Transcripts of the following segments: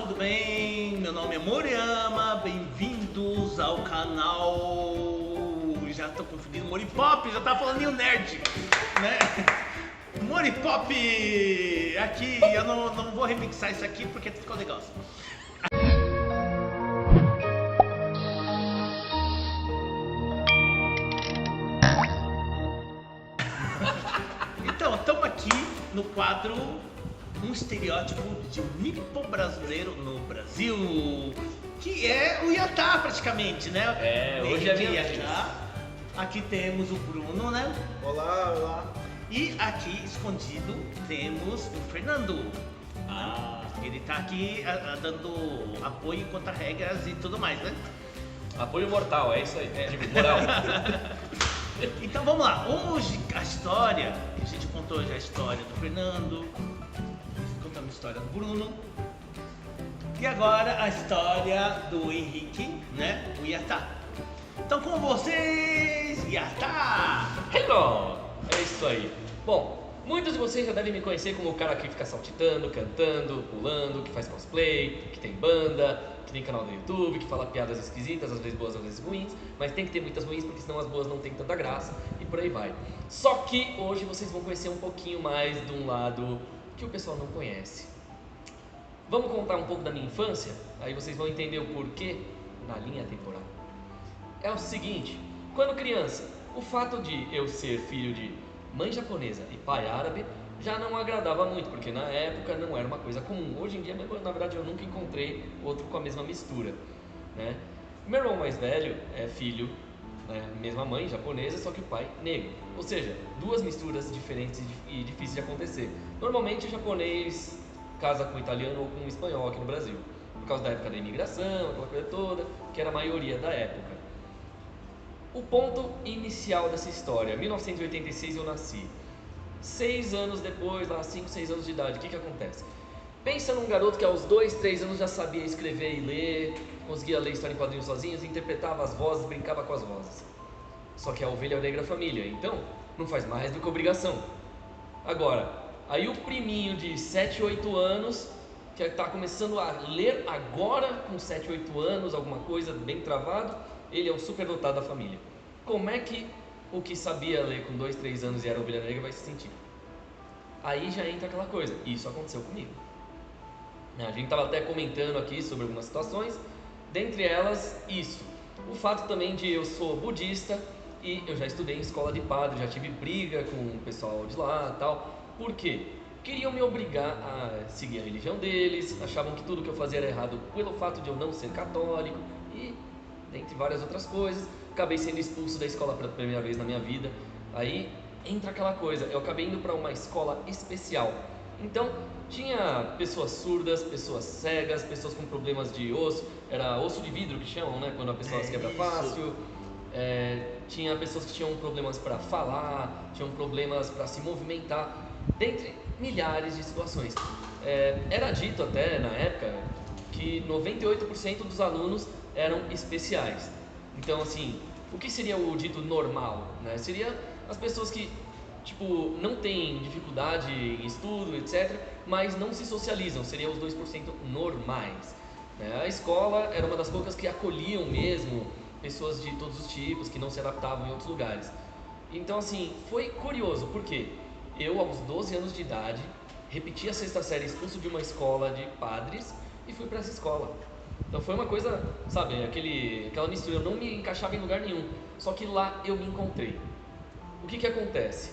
tudo bem? Meu nome é Moriyama, bem-vindos ao canal... Já tô confundindo, Moripop, já tava falando em nerd, né? Moripop! Aqui, eu não vou remixar isso aqui porque ficou legal. Então, estamos aqui no quadro Um estereótipo de um nipo-brasileiro no Brasil, que é o Yatá praticamente, né? Hoje é minha Yatá. Aqui temos o Bruno, né? Olá, olá. E aqui escondido temos o Fernando. Ele tá aqui dando apoio contra regras e tudo mais, né? Apoio mortal, é isso aí. Moral. Então vamos lá. Hoje a história, a gente contou já a história do Fernando, contamos a história do Bruno. E agora a história do Henrique, né? O Yatá. Então com vocês, Yatá! Hello! É isso aí. Bom, muitos de vocês já devem me conhecer como o cara que fica saltitando, cantando, pulando, que faz cosplay, que tem banda, que tem canal do YouTube, que fala piadas esquisitas, às vezes boas, às vezes ruins, mas tem que ter muitas ruins porque senão as boas não tem tanta graça e por aí vai. Só que hoje vocês vão conhecer um pouquinho mais de um lado que o pessoal não conhece. Vamos contar um pouco da minha infância? Aí vocês vão entender o porquê na linha temporal. É o seguinte, quando criança, o fato de eu ser filho de mãe japonesa e pai árabe já não agradava muito, porque na época não era uma coisa comum. Hoje em dia, na verdade, eu nunca encontrei outro com a mesma mistura, né? Meu irmão mais velho é filho, né, mesma mãe japonesa, só que o pai negro. Ou seja, duas misturas diferentes e difíceis de acontecer. Normalmente o japonês casa com italiano ou com espanhol aqui no Brasil, por causa da época da imigração, aquela coisa toda, que era a maioria da época. O ponto inicial dessa história, 1986 eu nasci. 6 anos depois, lá 5, 6 anos de idade, o que acontece? Pensa num garoto que aos 2, 3 anos já sabia escrever e ler, conseguia ler história em quadrinhos sozinhos, interpretava as vozes, brincava com as vozes. Só que a ovelha negra é família, então não faz mais do que obrigação. Agora, aí o priminho de 7, 8 anos, que está começando a ler agora com 7, 8 anos, alguma coisa bem travado, ele é o superdotado da família. Como é que o que sabia ler com 2, 3 anos e era ovelha negra vai se sentir? Aí já entra aquela coisa, isso aconteceu comigo. A gente estava até comentando aqui sobre algumas situações, dentre elas isso. O fato também de eu sou budista e eu já estudei em escola de padre, já tive briga com o pessoal de lá e tal. Por quê? Queriam me obrigar a seguir a religião deles, achavam que tudo que eu fazia era errado pelo fato de eu não ser católico e dentre várias outras coisas. Acabei sendo expulso da escola pela primeira vez na minha vida. Aí entra aquela coisa, eu acabei indo para uma escola especial. Então tinha pessoas surdas, pessoas cegas, pessoas com problemas de osso, era osso de vidro que chamam, né, quando a pessoa se quebra fácil. Tinha pessoas que tinham problemas para falar, tinham problemas para se movimentar, dentre milhares de situações. Era dito até na época que 98% dos alunos eram especiais. Então assim, o que seria o dito normal, né? Seria as pessoas que tipo, não têm dificuldade em estudo, etc, mas não se socializam, seriam os 2% normais, né? A escola era uma das poucas que acolhiam mesmo pessoas de todos os tipos, que não se adaptavam em outros lugares. Então assim, foi curioso, porque eu aos 12 anos de idade repeti a 6ª série expulso de uma escola de padres e fui para essa escola. Então foi uma coisa, sabe, aquela mistura, eu não me encaixava em lugar nenhum, só que lá eu me encontrei. O que acontece?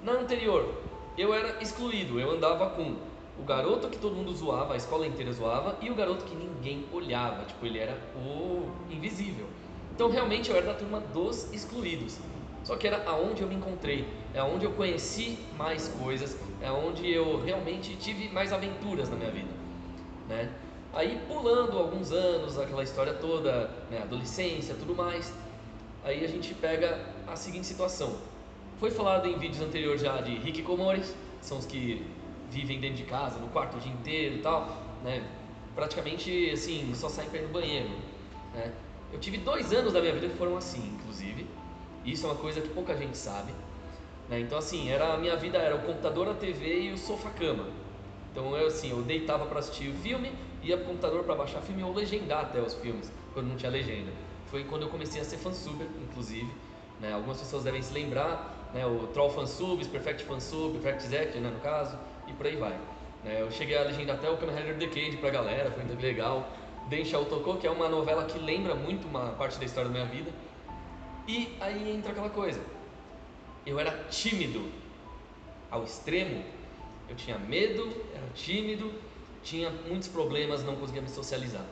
Na anterior, eu era excluído, eu andava com o garoto que todo mundo zoava, a escola inteira zoava, e o garoto que ninguém olhava, tipo, ele era o invisível. Então realmente eu era da turma dos excluídos. Só que era aonde eu me encontrei, é aonde eu conheci mais coisas, é aonde eu realmente tive mais aventuras na minha vida, né? Aí pulando alguns anos, aquela história toda, né, adolescência, tudo mais, aí a gente pega a seguinte situação. Foi falado em vídeos anteriores já de hikikomoris, são os que vivem dentro de casa, no quarto o dia inteiro e tal, né? Praticamente assim, só saem para ir no banheiro, né? Eu tive 2 anos da minha vida que foram assim, inclusive. Isso é uma coisa que pouca gente sabe, né? Então assim, a minha vida era o computador, a TV e o sofá-cama. Então eu deitava para assistir o filme, ia pro computador para baixar filme ou legendar até os filmes, quando não tinha legenda. Foi quando eu comecei a ser fansuber, inclusive, né? Algumas pessoas devem se lembrar, né? O Troll Fansubs, Perfect Fansub, Perfect Zack, né, no caso, e por aí vai. Eu cheguei a legendar até o Kamen Rider Decade pra galera, foi muito legal. Densha Otoko, que é uma novela que lembra muito uma parte da história da minha vida. E aí entra aquela coisa, eu era tímido ao extremo, eu tinha medo, era tímido, tinha muitos problemas, não conseguia me socializar.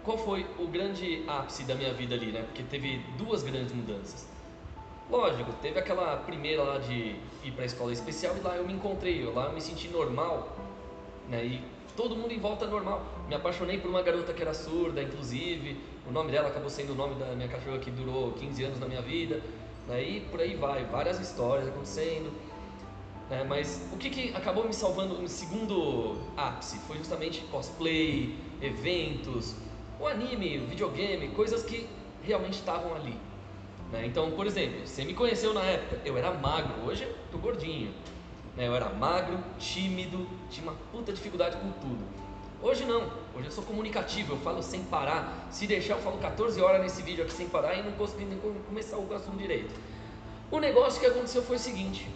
Qual foi o grande ápice da minha vida ali, né? Porque teve duas grandes mudanças. Lógico, teve aquela primeira lá de ir para a escola especial e lá eu me encontrei, lá eu me senti normal, né? E todo mundo em volta normal. Me apaixonei por uma garota que era surda, inclusive. O nome dela acabou sendo o nome da minha cachorra que durou 15 anos na minha vida, né? E por aí vai, várias histórias acontecendo. Mas o que acabou me salvando no segundo ápice foi justamente cosplay, eventos, o anime, o videogame, coisas que realmente estavam ali, né? Então, por exemplo, você me conheceu na época, eu era magro, hoje eu tô gordinho, né? Eu era magro, tímido, tinha uma puta dificuldade com tudo. Hoje não, hoje eu sou comunicativo, eu falo sem parar. Se deixar eu falo 14 horas nesse vídeo aqui sem parar e não consegui nem começar o assunto direito. O negócio que aconteceu foi o seguinte: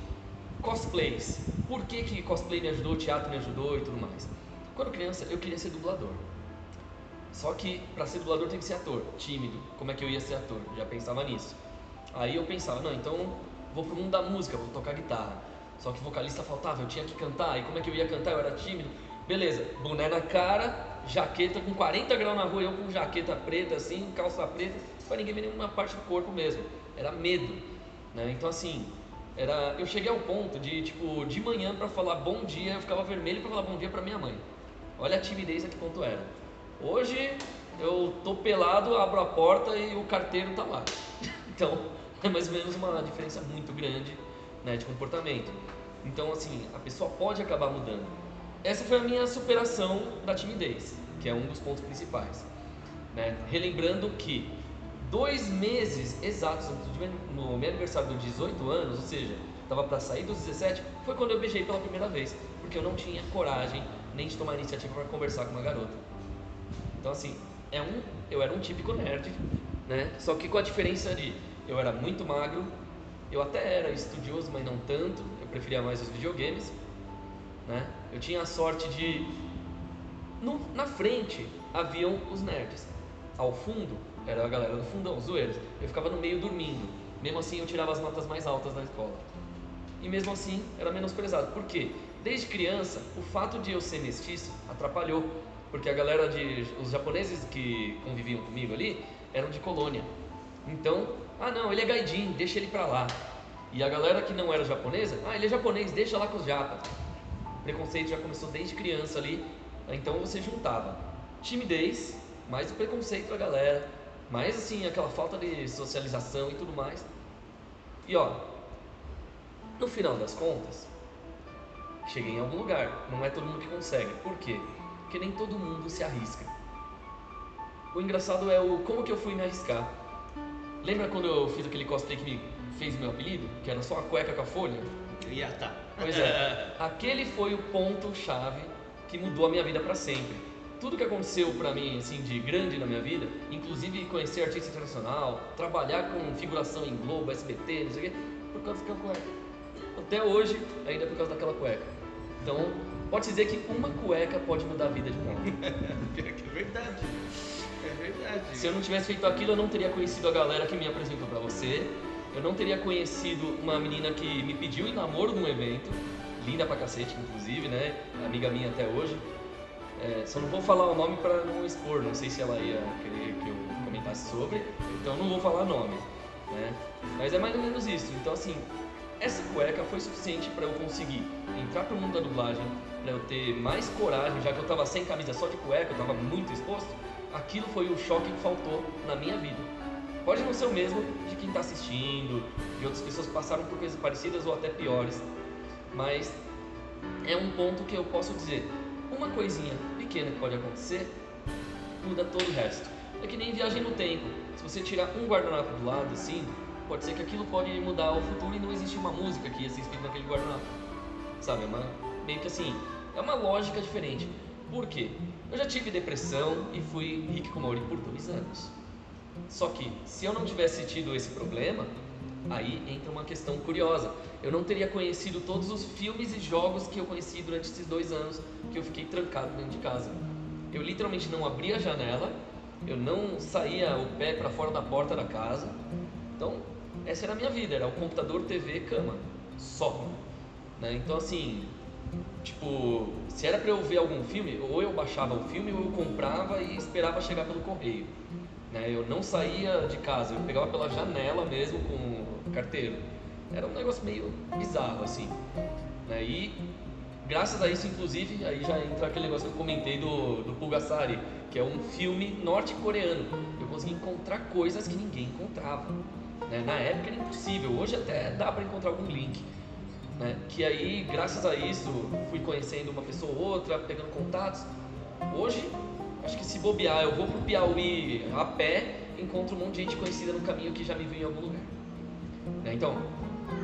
cosplays. Por que cosplay me ajudou, teatro me ajudou e tudo mais? Quando criança eu queria ser dublador. Só que para ser dublador tem que ser ator, tímido. Como é que eu ia ser ator? Já pensava nisso. Aí eu pensava, não, então vou pro mundo da música, vou tocar guitarra. Só que vocalista faltava, eu tinha que cantar. E como é que eu ia cantar? Eu era tímido. Beleza, boné na cara, jaqueta com 40 graus na rua, eu com jaqueta preta assim, calça preta, pra ninguém ver nenhuma parte do corpo mesmo. Era medo, né? Então assim, eu cheguei ao ponto de, tipo, de manhã pra falar bom dia, eu ficava vermelho pra falar bom dia pra minha mãe. Olha a timidez a que ponto era. Hoje eu tô pelado, abro a porta e o carteiro tá lá. Então é mais ou menos uma diferença muito grande, né, de comportamento. Então assim, a pessoa pode acabar mudando. Essa foi a minha superação da timidez, que é um dos pontos principais, né? Relembrando que 2 meses exatos antes no meu aniversário dos 18 anos, ou seja, estava para sair dos 17, foi quando eu beijei pela primeira vez, porque eu não tinha coragem nem de tomar iniciativa para conversar com uma garota. Então assim, eu era um típico nerd, né? Só que com a diferença de eu era muito magro, eu até era estudioso, mas não tanto, eu preferia mais os videogames, né? Eu tinha a sorte de na frente haviam os nerds, ao fundo era a galera do fundão, os zoeiros. Eu ficava no meio dormindo. Mesmo assim eu tirava as notas mais altas na escola. E mesmo assim era menosprezado. Por quê? Desde criança, o fato de eu ser mestiço atrapalhou. Porque a galera os japoneses que conviviam comigo ali eram de colônia. Então, não, ele é gaijin, deixa ele pra lá. E a galera que não era japonesa, ele é japonês, deixa lá com os japas. O preconceito já começou desde criança ali. Então você juntava timidez, mais o preconceito da galera, mais assim, aquela falta de socialização e tudo mais. E no final das contas, cheguei em algum lugar. Não é todo mundo que consegue. Por quê? Porque nem todo mundo se arrisca. O engraçado é como que eu fui me arriscar. Lembra quando eu fiz aquele cosplay que me fez o meu apelido? Que era só a cueca com a folha? Tá. Pois é, aquele foi o ponto-chave que mudou a minha vida para sempre. Tudo que aconteceu para mim assim de grande na minha vida, inclusive conhecer artista internacional, trabalhar com figuração em Globo, SBT, não sei o quê, por causa daquela cueca. Até hoje, ainda é por causa daquela cueca. Então, pode dizer que uma cueca pode mudar a vida de um homem. É verdade. É verdade. Se eu não tivesse feito aquilo, eu não teria conhecido a galera que me apresentou para você. Eu não teria conhecido uma menina que me pediu em namoro num evento, linda pra cacete, inclusive, né? Amiga minha até hoje. Só não vou falar o nome para não expor, não sei se ela ia querer que eu comentasse sobre, então não vou falar nome, né? Mas é mais ou menos isso. Então assim, essa cueca foi suficiente para eu conseguir entrar pro mundo da dublagem, para eu ter mais coragem, já que eu tava sem camisa, só de cueca, eu tava muito exposto. Aquilo foi o choque que faltou na minha vida. Pode não ser o mesmo de quem está assistindo, de outras pessoas que passaram por coisas parecidas ou até piores, mas é um ponto que eu posso dizer, uma coisinha pequena que pode acontecer, muda todo o resto. É que nem viagem no tempo, se você tirar um guardanapo do lado assim, pode ser que aquilo pode mudar o futuro e não existe uma música que ia ser escrita naquele guardanapo, sabe? Meio que assim, É uma lógica diferente. Por quê? Eu já tive depressão e fui hikikomori por 2 anos. Só que, se eu não tivesse tido esse problema, aí entra uma questão curiosa. Eu não teria conhecido todos os filmes e jogos que eu conheci durante esses 2 anos que eu fiquei trancado dentro de casa. Eu literalmente não abria a janela, eu não saía o pé para fora da porta da casa. Então, essa era a minha vida, era o computador, TV, cama, só. Né? Então assim, tipo, se era para eu ver algum filme, ou eu baixava o filme ou eu comprava e esperava chegar pelo correio. Né? Eu não saía de casa, eu pegava pela janela mesmo com o carteiro. Era um negócio meio bizarro assim. Né? E graças a isso, inclusive, aí já entra aquele negócio que eu comentei do Pulgasari, que é um filme norte-coreano. Eu consegui encontrar coisas que ninguém encontrava. Né? Na época era impossível, hoje até dá para encontrar algum link. Né? Que aí, graças a isso, fui conhecendo uma pessoa ou outra, pegando contatos. Hoje, acho que se bobear, eu vou pro Piauí a pé, encontro um monte de gente conhecida no caminho que já me viu em algum lugar. Né? Então,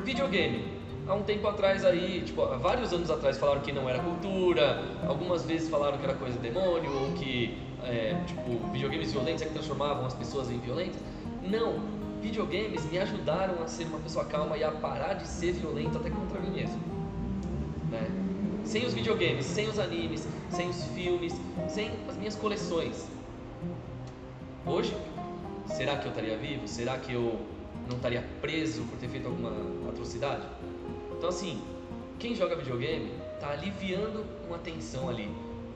videogame. Há um tempo atrás aí, tipo, há vários anos atrás falaram que não era cultura, algumas vezes falaram que era coisa do demônio, ou que, tipo, videogames violentos é que transformavam as pessoas em violentas. Não, videogames me ajudaram a ser uma pessoa calma e a parar de ser violento até contra mim mesmo. Né? Sem os videogames, sem os animes, sem os filmes, sem as minhas coleções. Hoje, será que eu estaria vivo? Será que eu não estaria preso por ter feito alguma atrocidade? Então assim, quem joga videogame está aliviando uma tensão ali.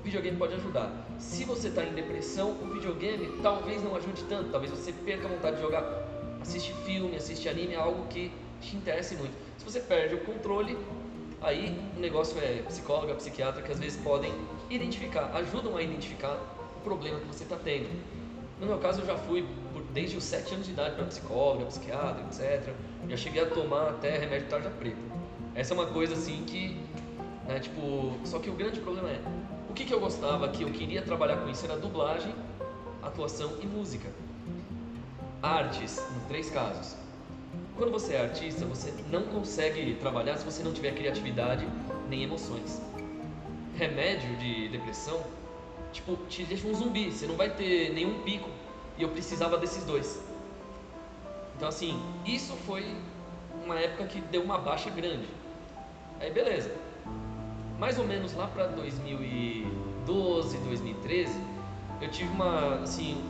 O videogame pode ajudar. Se você está em depressão, o videogame talvez não ajude tanto. Talvez você perca a vontade de jogar. Assiste filme, assiste anime, é algo que te interessa muito. Se você perde o controle, aí o negócio é psicóloga, psiquiatra, que às vezes podem identificar, ajudam a identificar o problema que você está tendo. No meu caso, eu já fui desde os 7 anos de idade para psicóloga, psiquiatra, etc. Já cheguei a tomar até remédio de tarja preta. Essa é uma coisa assim que, né, tipo, só que o grande problema é, o que eu gostava, que eu queria trabalhar com isso era dublagem, atuação e música. Artes, nos 3 casos. Quando você é artista, você não consegue trabalhar se você não tiver criatividade nem emoções. Remédio de depressão, tipo, te deixa um zumbi, você não vai ter nenhum pico. E eu precisava desses 2. Então assim, isso foi uma época que deu uma baixa grande. Aí beleza. Mais ou menos lá para 2012, 2013, eu tive uma, assim,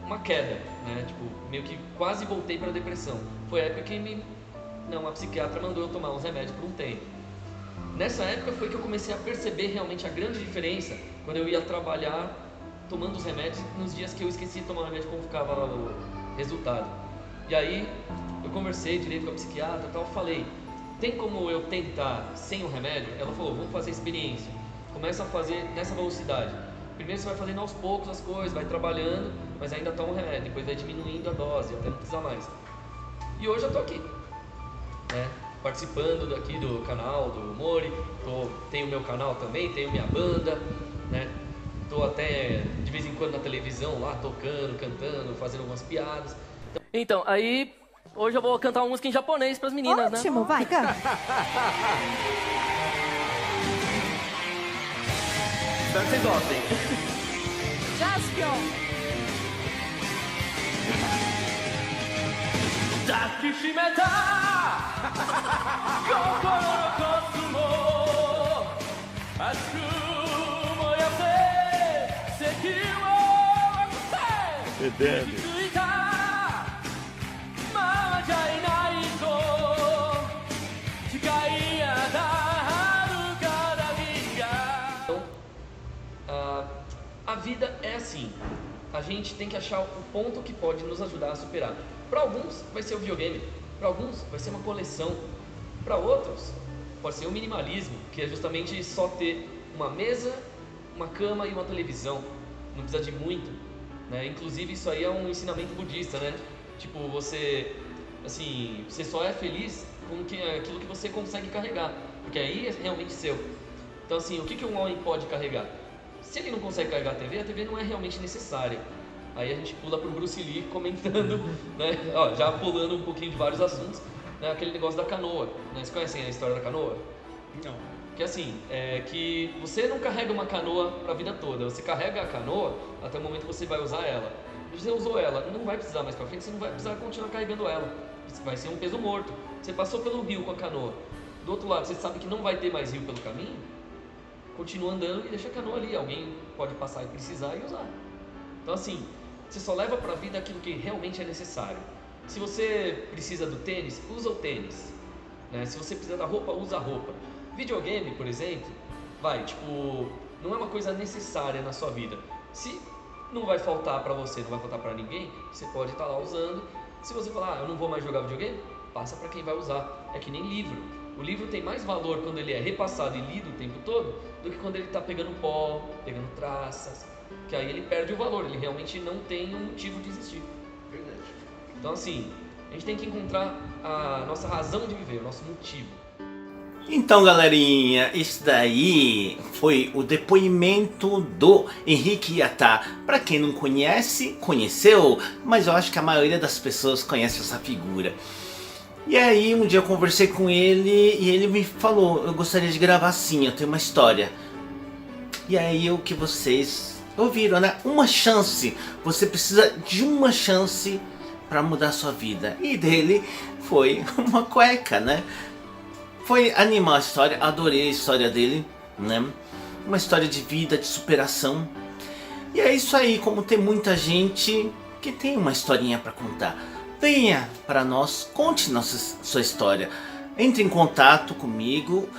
uma queda, né? Tipo, meio que quase voltei para a depressão. Foi a época que uma psiquiatra mandou eu tomar uns remédios por um tempo. Nessa época foi que eu comecei a perceber realmente a grande diferença quando eu ia trabalhar tomando os remédios nos dias que eu esqueci de tomar o remédio, como ficava lá o resultado. E aí eu conversei direito com a psiquiatra e tal, falei, tem como eu tentar sem o remédio? Ela falou, vamos fazer experiência, começa a fazer nessa velocidade. Primeiro você vai fazendo aos poucos as coisas, vai trabalhando, mas ainda toma o remédio, depois vai diminuindo a dose, até não precisar mais. E hoje eu tô aqui, né? Participando aqui do canal do Mori, tenho meu canal também, tenho minha banda, né? Tô até de vez em quando na televisão lá, tocando, cantando, fazendo algumas piadas. Então, aí hoje eu vou cantar uma música em japonês pras meninas, né? Ótimo, vai, canta. Espero que vocês gostem. Jaspion. 抱きしめた心のコスモ熱く燃やせ石を分けて気づいたままじゃいないと誓い合った遥かな道が。Então, a vida é assim. A gente tem que achar o ponto que pode nos ajudar a superar. Para alguns vai ser o videogame, para alguns vai ser uma coleção, para outros pode ser o minimalismo, que é justamente só ter uma mesa, uma cama e uma televisão, não precisa de muito, né? Inclusive isso aí é um ensinamento budista, né? Tipo, você só é feliz com aquilo que você consegue carregar, porque aí é realmente seu. Então assim, o que um homem pode carregar? Se ele não consegue carregar a TV não é realmente necessária. Aí a gente pula pro Bruce Lee comentando, né? Ó, já pulando um pouquinho de vários assuntos, né? Aquele negócio da canoa, né? Vocês conhecem a história da canoa? Não. Que assim, que você não carrega uma canoa para a vida toda, você carrega a canoa até o momento que você vai usar ela. Você usou ela, não vai precisar mais para frente, você não vai precisar continuar carregando ela. Vai ser um peso morto. Você passou pelo rio com a canoa. Do outro lado, você sabe que não vai ter mais rio pelo caminho, continua andando e deixa a canoa ali. Alguém pode passar e precisar e usar. Então assim, você só leva para a vida aquilo que realmente é necessário. Se você precisa do tênis, usa o tênis, né? Se você precisa da roupa, usa a roupa. Videogame, por exemplo, não é uma coisa necessária na sua vida. Se não vai faltar para você, não vai faltar para ninguém, você pode estar lá usando. Se você falar, eu não vou mais jogar videogame, passa para quem vai usar. É que nem livro. O livro tem mais valor quando ele é repassado e lido o tempo todo do que quando ele está pegando pó, pegando traças, que aí ele perde o valor, ele realmente não tem um motivo de existir. Verdade. Então assim, a gente tem que encontrar a nossa razão de viver, o nosso motivo. Então, galerinha, isso daí foi o depoimento do Henrique Yatta. Para quem não conhece, conheceu, mas eu acho que a maioria das pessoas conhece essa figura. E aí um dia eu conversei com ele e ele me falou, eu gostaria de gravar assim, eu tenho uma história. E aí o que vocês ouviram, né? Uma chance, você precisa de uma chance para mudar a sua vida. E dele foi uma cueca, né? Foi animal a história, adorei a história dele, né? Uma história de vida, de superação. E é isso aí, como tem muita gente que tem uma historinha para contar. Venha para nós, conte sua história. Entre em contato comigo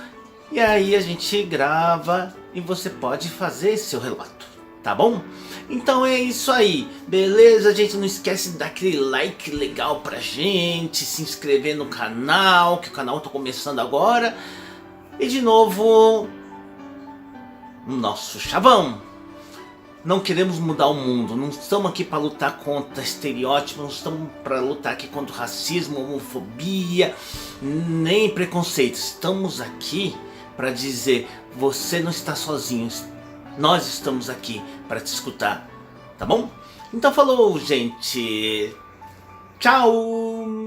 e aí a gente grava e você pode fazer seu relato, tá bom? Então é isso aí, beleza, gente? Não esquece de dar aquele like legal pra gente, se inscrever no canal, que o canal tá começando agora. E de novo, nosso chavão. Não queremos mudar o mundo, não estamos aqui para lutar contra estereótipos, não estamos para lutar aqui contra o racismo, homofobia, nem preconceito. Estamos aqui para dizer, você não está sozinho, nós estamos aqui para te escutar, tá bom? Então falou, gente, tchau!